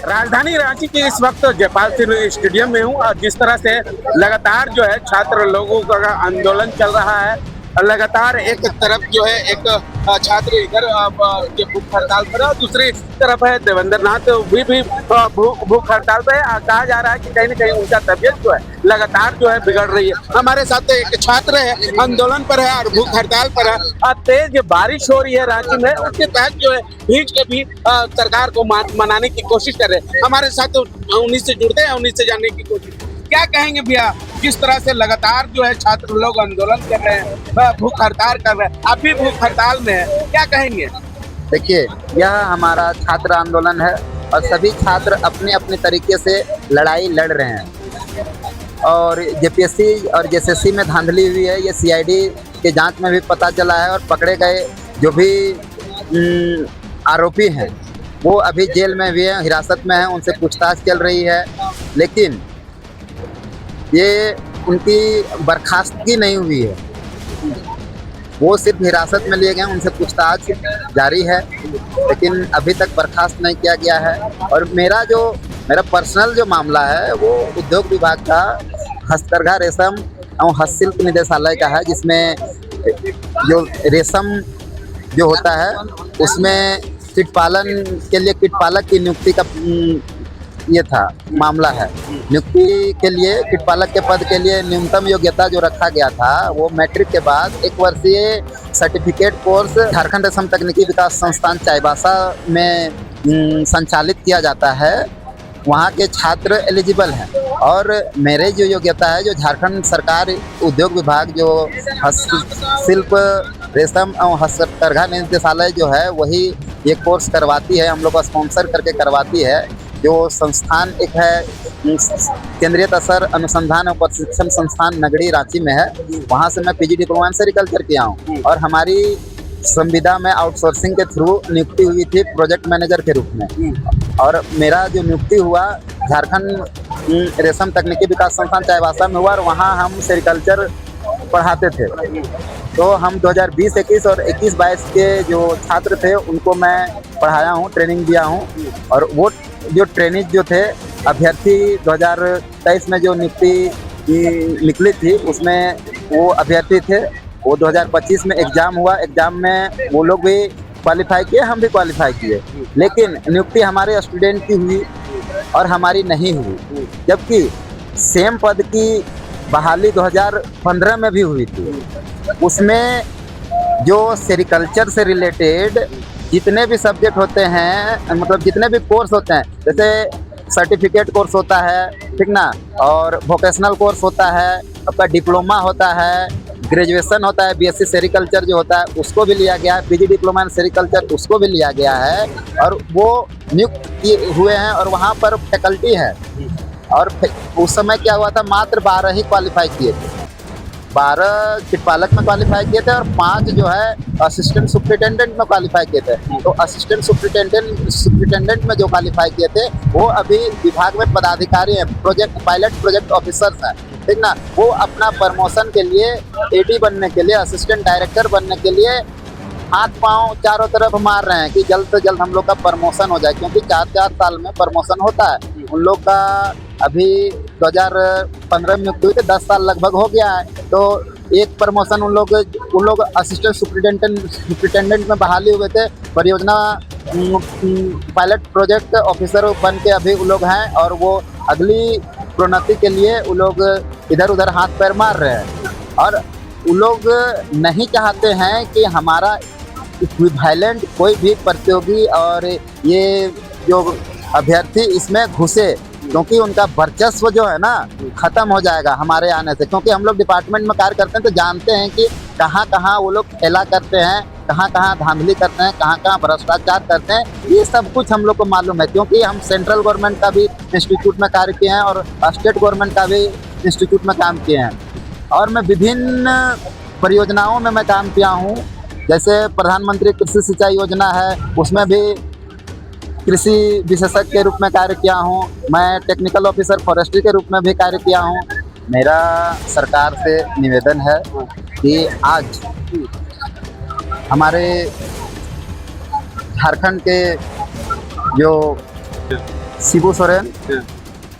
राजधानी रांची के इस वक्त जयपाल सिंह स्टेडियम में हूँ और जिस तरह से लगातार जो है छात्र लोगों का आंदोलन चल रहा है। लगातार एक तरफ जो है एक छात्र इधर के भूख हड़ताल पर है और दूसरी तरफ है देवेंद्र नाथ भी भूख हड़ताल पर है। कहा जा रहा है कि कहीं न कहीं उनका तबीयत जो है लगातार जो है बिगड़ रही है। हमारे साथ एक छात्र है, आंदोलन पर है और भूख हड़ताल पर है। तेज बारिश हो रही है रांची में, उसके तहत जो है भीग के भी सरकार को मनाने की कोशिश कर रहे हैं। हमारे साथ उन्हीं से जुड़ते हैं, उन्हीं से जानने की कोशिश। क्या कहेंगे भैया, जिस तरह से लगातार जो है छात्र लोग आंदोलन कर रहे हैं, भूख हड़ताल कर रहे हैं, आप भी भूख हड़ताल में है, क्या कहेंगे? देखिए, यह हमारा छात्र आंदोलन है और सभी छात्र अपने अपने तरीके से लड़ाई लड़ रहे हैं और जेपीएससी और जेएसएससी में धांधली हुई है। ये सीआईडी के जांच में भी पता चला है और पकड़े गए जो भी आरोपी हैं वो अभी जेल में भी हैं, हिरासत में हैं, उनसे पूछताछ चल रही है। लेकिन ये उनकी बर्खास्तगी नहीं हुई है, वो सिर्फ हिरासत में लिए गए, उनसे पूछताछ जारी है लेकिन अभी तक बर्खास्त नहीं किया गया है। और मेरा पर्सनल जो मामला है वो उद्योग विभाग का हस्तकरघा रेशम और हस्तशिल्प निदेशालय का है, जिसमें जो रेशम जो होता है उसमें कीट पालन के लिए कीट पालक की नियुक्ति का ये था मामला है। नियुक्ति के लिए कीट पालक के पद के लिए न्यूनतम योग्यता जो रखा गया था वो मैट्रिक के बाद 1 वर्षीय सर्टिफिकेट कोर्स झारखंड रेशम तकनीकी विकास संस्थान चाईबासा में संचालित किया जाता है। वहाँ के छात्र एलिजिबल हैं और मेरे जो योग्यता है, जो झारखंड सरकार उद्योग विभाग जो हस्तशिल्प रेशम और हस्तकरघा निदेशालय जो है वही ये कोर्स करवाती है, हम लोग को स्पॉन्सर करके करवाती है। जो संस्थान एक है केंद्रीय तसर अनुसंधान और प्रशिक्षण संस्थान नगड़ी रांची में है, वहाँ से मैं पीजी डिप्लोमा इन सेरिकल्चर किया हूँ और हमारी संविदा में आउटसोर्सिंग के थ्रू नियुक्ति हुई थी प्रोजेक्ट मैनेजर के रूप में। और मेरा जो नियुक्ति हुआ झारखंड रेशम तकनीकी विकास संस्थान चाईबासा में हुआ और वहाँ हम सेरिकल्चर पढ़ाते थे। तो हम 2020-21 और 21-22 के जो छात्र थे उनको मैं पढ़ाया हूँ, ट्रेनिंग दिया हूँ और वो जो ट्रेनिंग जो थे अभ्यर्थी 2023 में जो नियुक्ति निकली थी उसमें वो अभ्यर्थी थे। वो 2025 में एग्ज़ाम हुआ, एग्ज़ाम में वो लोग भी क्वालिफाई किए, हम भी क्वालिफाई किए, लेकिन नियुक्ति हमारे स्टूडेंट की हुई और हमारी नहीं हुई। जबकि सेम पद की बहाली 2015 में भी हुई थी। उसमें जो सेरिकल्चर से रिलेटेड जितने भी सब्जेक्ट होते हैं, मतलब जितने भी कोर्स होते हैं, जैसे सर्टिफिकेट कोर्स होता है, ठीक ना, और वोकेशनल कोर्स होता है, आपका डिप्लोमा होता है, ग्रेजुएशन होता है, बीएससी सेरिकल्चर जो होता है उसको भी लिया गया है, पीजी डिप्लोमा इन सेरिकल्चर उसको भी लिया गया है और वो नियुक्त हुए हैं और वहाँ पर फैकल्टी है। और उस समय क्या हुआ था, मात्र 12 ही क्वालिफाई किए थे, 12 कीट पालक में क्वालिफाई किए थे और 5 जो है असिस्टेंट सुपरिटेंडेंट में क्वालिफाई किए थे। तो असिस्टेंट सुपरिटेंडेंट में जो क्वालिफाई किए थे वो अभी विभाग में पदाधिकारी हैं, पायलट प्रोजेक्ट ऑफिसर्स हैं, ठीक ना। वो अपना प्रमोशन के लिए, एडी बनने के लिए, असिस्टेंट डायरेक्टर बनने के लिए हाथ पांव चारों तरफ मार रहे हैं कि जल्द से जल्द हम लोग का प्रमोशन हो जाए, क्योंकि 4-4 साल में प्रमोशन होता है। उन लोग का अभी 2015 में नियुक्ति हुई तो 10 साल लगभग हो गया है। तो एक प्रमोशन उन लोग असिस्टेंट सुपरिटेंडेंट में बहाली हुए थे, परियोजना पायलट प्रोजेक्ट ऑफिसर बन के अभी उन लोग हैं और वो अगली प्रोन्नति के लिए उन लोग इधर उधर हाथ पैर मार रहे हैं। और उन लोग नहीं चाहते हैं कि हमारा इक्विवेलेंट कोई भी प्रतियोगी और ये जो अभ्यर्थी इसमें घुसे, क्योंकि उनका वर्चस्व जो है ना ख़त्म हो जाएगा हमारे आने से। क्योंकि हम लोग डिपार्टमेंट में कार्य करते हैं तो जानते हैं कि कहाँ कहाँ वो लोग खेला करते हैं, कहाँ कहाँ धांधली करते हैं, कहाँ कहाँ भ्रष्टाचार करते हैं, ये सब कुछ हम लोग को मालूम है। क्योंकि हम सेंट्रल गवर्नमेंट का भी इंस्टीट्यूट में कार्य किए हैं और स्टेट गवर्नमेंट का भी इंस्टीट्यूट में काम किए हैं और मैं विभिन्न परियोजनाओं में मैं काम किया हूँ। जैसे प्रधानमंत्री कृषि सिंचाई योजना है, उसमें भी कृषि विशेषज्ञ के रूप में कार्य किया हूँ। मैं टेक्निकल ऑफिसर फॉरेस्ट्री के रूप में भी कार्य किया हूँ। मेरा सरकार से निवेदन है कि आज हमारे झारखंड के जो शिबू सोरेन,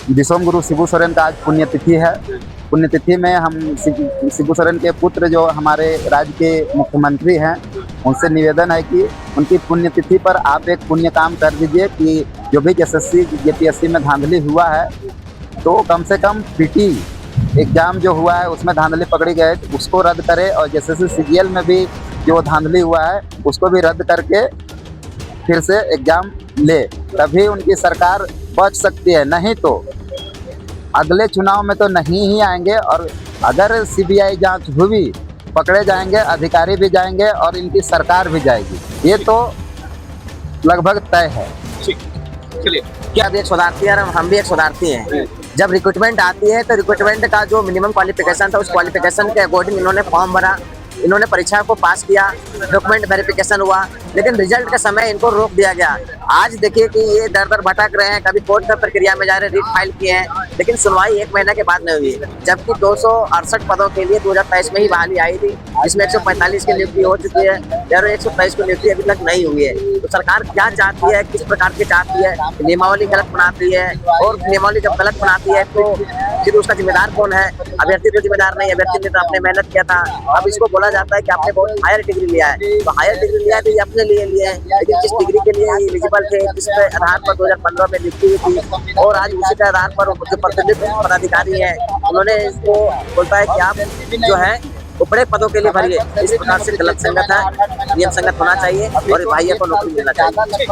विश्वम गुरु शिबू सोरेन का आज पुण्यतिथि है। पुण्यतिथि में हम शिबू सोरेन के पुत्र जो हमारे राज्य के मुख्यमंत्री हैं, उनसे निवेदन है कि उनकी पुण्यतिथि पर आप एक पुण्य काम कर दीजिए कि जो भी एसएससी जेपीएससी में धांधली हुआ है, तो कम से कम पीटी एग्ज़ाम जो हुआ है उसमें धांधली पकड़ी गई तो उसको रद्द करें, और एसएससी सीजीएल में भी जो धांधली हुआ है उसको भी रद्द करके फिर से एग्ज़ाम ले, तभी उनकी सरकार बच सकती है। नहीं तो अगले चुनाव में तो नहीं ही आएंगे, और अगर सीबीआई जांच हुई पकड़े जाएंगे, अधिकारी भी जाएंगे और इनकी सरकार भी जाएगी, ये तो लगभग तय है। चलिए, क्या भी एक शोधार्थी है और हम भी एक शोधार्थी हैं। जब रिक्रूटमेंट आती है तो रिक्रूटमेंट का जो मिनिमम क्वालिफिकेशन था, उस क्वालिफिकेशन के अकॉर्डिंग इन्होंने फॉर्म भरा, इन्होंने परीक्षा को पास किया, डॉक्यूमेंट वेरिफिकेशन हुआ, लेकिन रिजल्ट के समय इनको रोक दिया गया। आज देखिए कि ये दर दर भटक रहे हैं, कभी कोर्ट की प्रक्रिया में जा रहे हैं, रिट फाइल किए हैं, लेकिन सुनवाई 1 महीने के बाद नहीं हुई। जबकि 268 पदों के लिए 2023 में ही बहाली आई थी, जिसमें 145 की नियुक्ति हो चुकी है और 123 की नियुक्ति अभी तक नहीं हुई है। तो सरकार क्या चाहती है, किस प्रकार की चाहती है? नियमावली गलत बनाती है, और नियमावली जब गलत बनाती है तो फिर उसका जिम्मेदार कौन है? अभ्यर्थी तो जिम्मेदार नहीं, अभ्यर्थी ने तो अपने मेहनत किया था। अब इसको बोला जाता है कि आपने बहुत हायर डिग्री लिया है, तो हायर डिग्री लिया है तो ये अपने लिए लिया है, लेकिन जिस डिग्री के लिए एलिजिबल थे, जिस आधार पर 2015 में नियुक्ति हुई थी, और आज उसी के आधार पर जो प्रतिनिधित्व पदाधिकारी है उन्होंने इसको बोलता है कि आप जो है बड़े पदों के लिए भरिए। इस प्रकार से गलत संगत है, नियम संगत होना चाहिए और भाइयों को नौकरी मिलना चाहिए।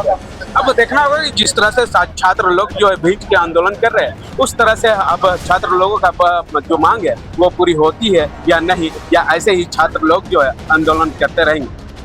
अब देखना होगा कि जिस तरह से छात्र लोग जो है भीड़ के आंदोलन कर रहे हैं, उस तरह से अब छात्र लोगों का जो मांग है वो पूरी होती है या नहीं, या ऐसे ही छात्र लोग जो है आंदोलन करते रहेंगे।